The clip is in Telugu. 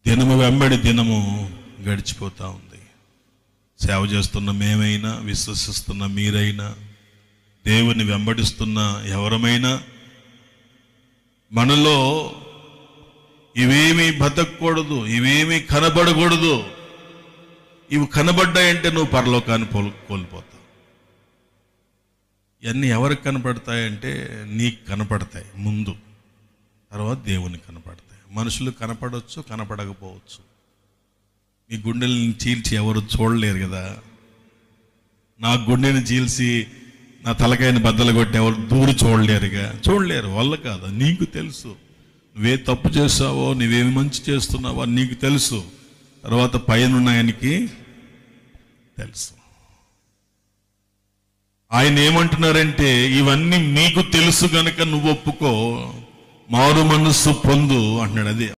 దినము వెంబడి దినము గడిచిపోతూ ఉంది. సేవ చేస్తున్న మేమైనా, విశ్వసిస్తున్న మీరైనా, దేవుని వెంబడిస్తున్న ఎవరమైనా మనలో ఇవేమీ బతకూడదు, ఇవేమీ కనబడకూడదు. ఇవి కనబడ్డాయంటే నువ్వు పరలోకాన్ని కోల్పోతావు. ఇవన్నీ ఎవరికి కనపడతాయంటే నీకు కనపడతాయి ముందు, తర్వాత దేవునికి కనపడతాయి. మనుషులు కనపడవచ్చు, కనపడకపోవచ్చు. మీ గుండెల్ని చీల్చి ఎవరు చూడలేరు కదా. నా గుండెని చీల్చి నా తలకాయని బద్దలు కొట్టి ఎవరు దూరి చూడలేరు. వల్ల కాదు, నీకు తెలుసు. నువ్వే తప్పు చేస్తావో, నువ్వేమి మంచి చేస్తున్నావో నీకు తెలుసు. తర్వాత పైన ఆయనకి తెలుసు. ఆయన ఏమంటున్నారంటే, ఇవన్నీ నీకు తెలుసు గనక నువ్వు ఒప్పుకో, మారు మనస్సు పొందు అంటున్నాడు. అది